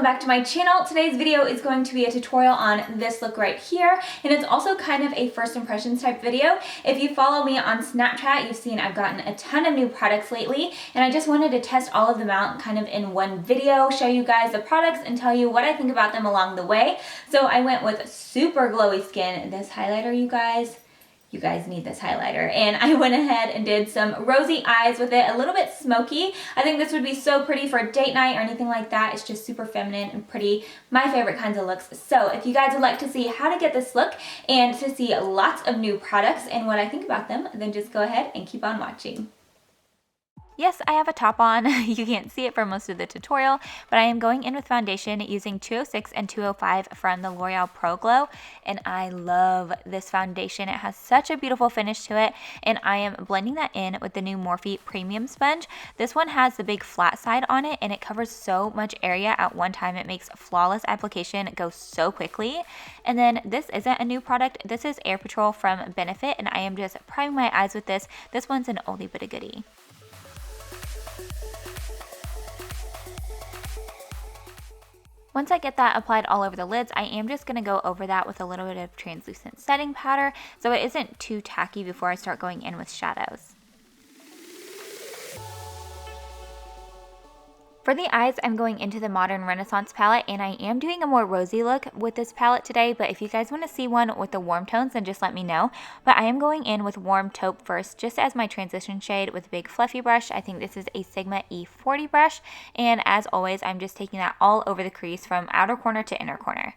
back to my channel. Today's video is going to be a tutorial on this look right here, and it's also kind of a first impressions type video. If you follow me on Snapchat, you've seen I've gotten a ton of new products lately, and I just wanted to test all of them out kind of in one video, show you guys the products and tell you what I think about them along the way. So I went with super glowy skin. This highlighter, you guys need this highlighter. And I went ahead and did some rosy eyes with it, a little bit smoky. I think this would be so pretty for a date night or anything like that. It's just super feminine and pretty. My favorite kinds of looks. So if you guys would like to see how to get this look and to see lots of new products and what I think about them, then just go ahead and keep on watching. Yes, I have a top on. You can't see it for most of the tutorial, but I am going in with foundation using 206 and 205 from the L'Oreal Pro Glow, and I love this foundation. It has such a beautiful finish to it, and I am blending that in with the new Morphe Premium Sponge. This one has the big flat side on it, and it covers so much area at one time. It makes flawless application go so quickly. And then this isn't a new product. This is Air Patrol from Benefit, and I am just priming my eyes with this. This one's an oldie but a goodie. Once I get that applied all over the lids, I am just going to go over that with a little bit of translucent setting powder so it isn't too tacky before I start going in with shadows. For the eyes, I'm going into the Modern Renaissance palette, and I am doing a more rosy look with this palette today, but if you guys want to see one with the warm tones, then just let me know. But I am going in with Warm Taupe first, just as my transition shade with a big fluffy brush. I think this is a Sigma E40 brush, and as always, I'm just taking that all over the crease from outer corner to inner corner.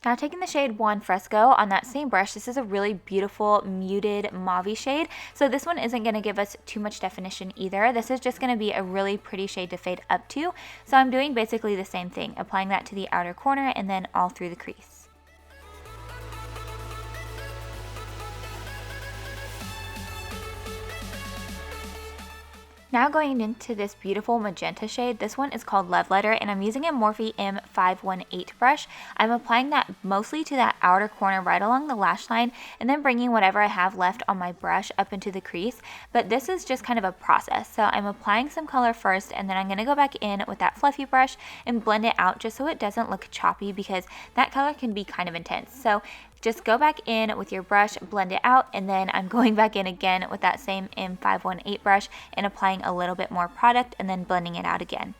Now taking the shade Buon Fresco on that same brush, this is a really beautiful muted mauve shade. So this one isn't going to give us too much definition either. This is just going to be a really pretty shade to fade up to. So I'm doing basically the same thing, applying that to the outer corner and then all through the crease. Now going into this beautiful magenta shade, this one is called Love Letter, and I'm using a Morphe M518 brush. I'm applying that mostly to that outer corner right along the lash line, and then bringing whatever I have left on my brush up into the crease. But this is just kind of a process. So I'm applying some color first, and then I'm going to go back in with that fluffy brush and blend it out just so it doesn't look choppy, because that color can be kind of intense. So just go back in with your brush, blend it out, and then I'm going back in again with that same M518 brush and applying a little bit more product and then blending it out again.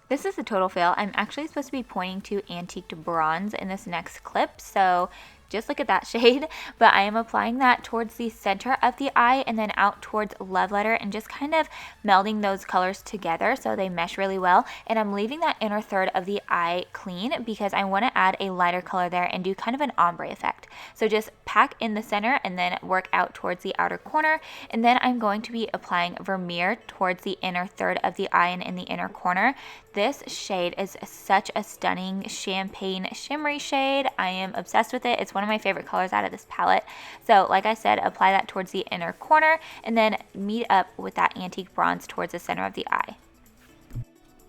This is a total fail. I'm actually supposed to be pointing to Antiqued Bronze in this next clip, so just look at that shade. But I am applying that towards the center of the eye and then out towards Love Letter and just kind of melding those colors together so they mesh really well. And I'm leaving that inner third of the eye clean because I want to add a lighter color there and do kind of an ombre effect. So just pack in the center and then work out towards the outer corner. And then I'm going to be applying Vermeer towards the inner third of the eye and in the inner corner. This shade is such a stunning champagne shimmery shade. I am obsessed with it. It's one of my favorite colors out of this palette. So like I said, apply that towards the inner corner and then meet up with that Antique Bronze towards the center of the eye.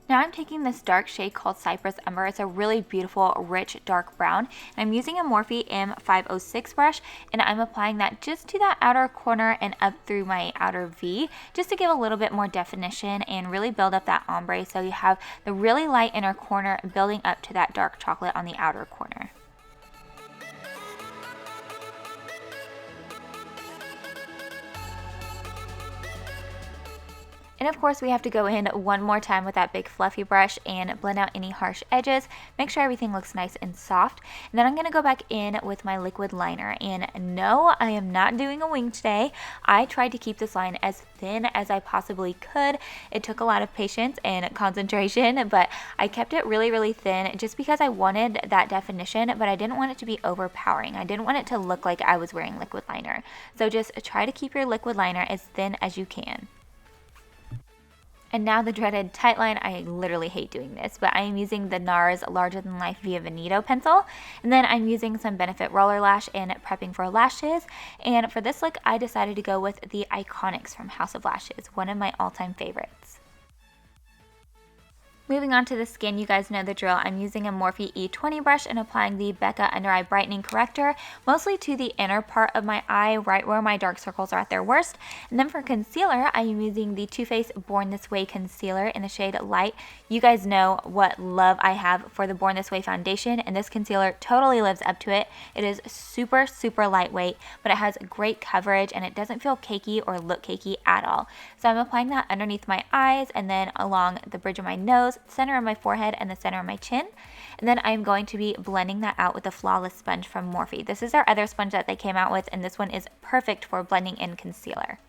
Now I'm taking this dark shade called Cypress Umber. It's a really beautiful, rich, dark brown. And I'm using a Morphe M506 brush, and I'm applying that just to that outer corner and up through my outer V, just to give a little bit more definition and really build up that ombre so you have the really light inner corner building up to that dark chocolate on the outer corner. And of course we have to go in one more time with that big fluffy brush and blend out any harsh edges. Make sure everything looks nice and soft. And then I'm going to go back in with my liquid liner. And no, I am not doing a wing today. I tried to keep this line as thin as I possibly could. It took a lot of patience and concentration, but I kept it really, really thin just because I wanted that definition, but I didn't want it to be overpowering. I didn't want it to look like I was wearing liquid liner. So just try to keep your liquid liner as thin as you can. And now the dreaded tight line. I literally hate doing this, but I am using the Nars Larger Than Life Via Veneto pencil. And then I'm using some Benefit Roller Lash and prepping for lashes. And for this look, I decided to go with the Iconics from House of Lashes, one of my all-time favorites. Moving on to the skin, you guys know the drill. I'm using a Morphe E20 brush and applying the Becca Undereye Brightening Corrector, mostly to the inner part of my eye, right where my dark circles are at their worst. And then for concealer, I am using the Too Faced Born This Way concealer in the shade Light. You guys know what love I have for the Born This Way foundation, and this concealer totally lives up to it. It is super, super lightweight, but it has great coverage and it doesn't feel cakey or look cakey at all. So I'm applying that underneath my eyes and then along the bridge of my nose, center of my forehead, and the center of my chin. And then I'm going to be blending that out with a Flawless sponge from Morphe. This is our other sponge that they came out with, and this one is perfect for blending in concealer.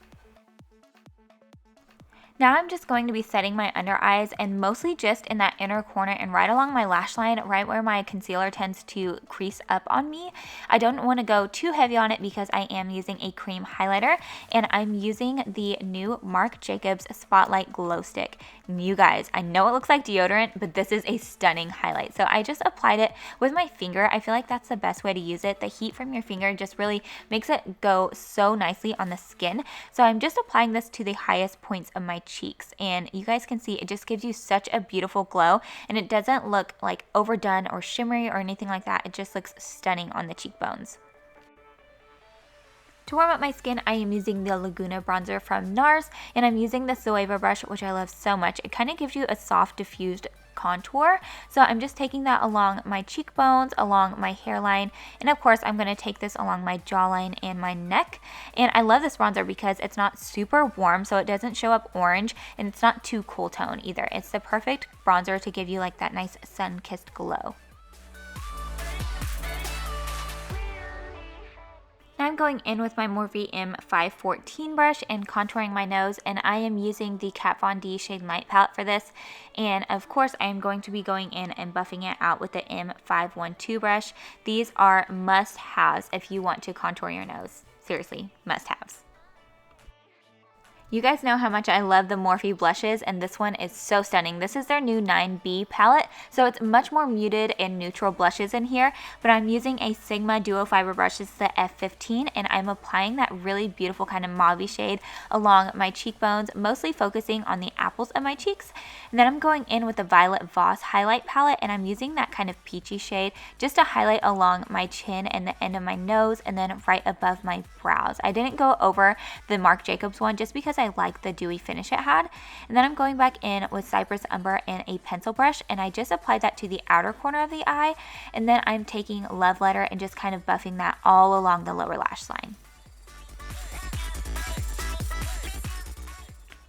Now I'm just going to be setting my under eyes, and mostly just in that inner corner and right along my lash line, right where my concealer tends to crease up on me. I don't want to go too heavy on it because I am using a cream highlighter, and I'm using the new Marc Jacobs Spotlight Glow Stick. You guys, I know it looks like deodorant, but this is a stunning highlight. So I just applied it with my finger. I feel like that's the best way to use it. The heat from your finger just really makes it go so nicely on the skin. So I'm just applying this to the highest points of my cheeks, and you guys can see it just gives you such a beautiful glow, and it doesn't look like overdone or shimmery or anything like that. It just looks stunning on the cheekbones. To warm up my skin, I am using the Laguna bronzer from Nars, and I'm using the Zoeva brush, which I love so much. It kind of gives you a soft diffused contour. So I'm just taking that along my cheekbones, along my hairline, and of course I'm going to take this along my jawline and my neck. And I love this bronzer because it's not super warm, so it doesn't show up orange, and it's not too cool tone either. It's the perfect bronzer to give you like that nice sun-kissed glow. Now I'm going in with my Morphe M514 brush and contouring my nose, and I am using the Kat Von D Shade Light palette for this. And of course I am going to be going in and buffing it out with the M512 brush. These are must-haves if you want to contour your nose. Seriously, must-haves. You guys know how much I love the Morphe blushes, and this one is so stunning. This is their new 9B palette, so it's much more muted and neutral blushes in here, but I'm using a Sigma Duo Fiber brush. This is the F15, and I'm applying that really beautiful kind of mauve shade along my cheekbones, mostly focusing on the apples of my cheeks. And then I'm going in with the Violet Voss highlight palette, and I'm using that kind of peachy shade just to highlight along my chin and the end of my nose, and then right above my brows. I didn't go over the Marc Jacobs one just because I like the dewy finish it had. And then I'm going back in with Cypress Umber and a pencil brush, and I just applied that to the outer corner of the eye, and then I'm taking Love Letter and just kind of buffing that all along the lower lash line.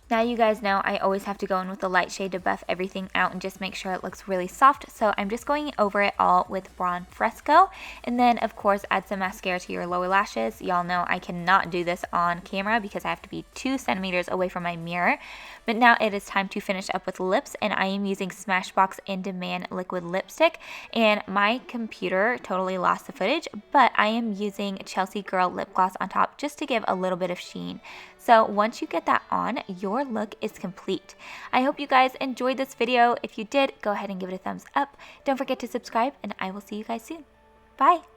Now you guys know I always have to go in with a light shade to buff everything out and just make sure it looks really soft, so I'm just going over it all with Buon Fresco, and then of course add some mascara to your lower lashes. Y'all know I cannot do this on camera because I have to be 2 centimeters away from my mirror. But now it is time to finish up with lips, and I am using Smashbox In Demand Liquid Lipstick, and my computer totally lost the footage, but I am using Chelsea Girl lip gloss on top just to give a little bit of sheen. So once you get that on, your look is complete. I hope you guys enjoyed this video. If you did, go ahead and give it a thumbs up. Don't forget to subscribe, and I will see you guys soon. Bye!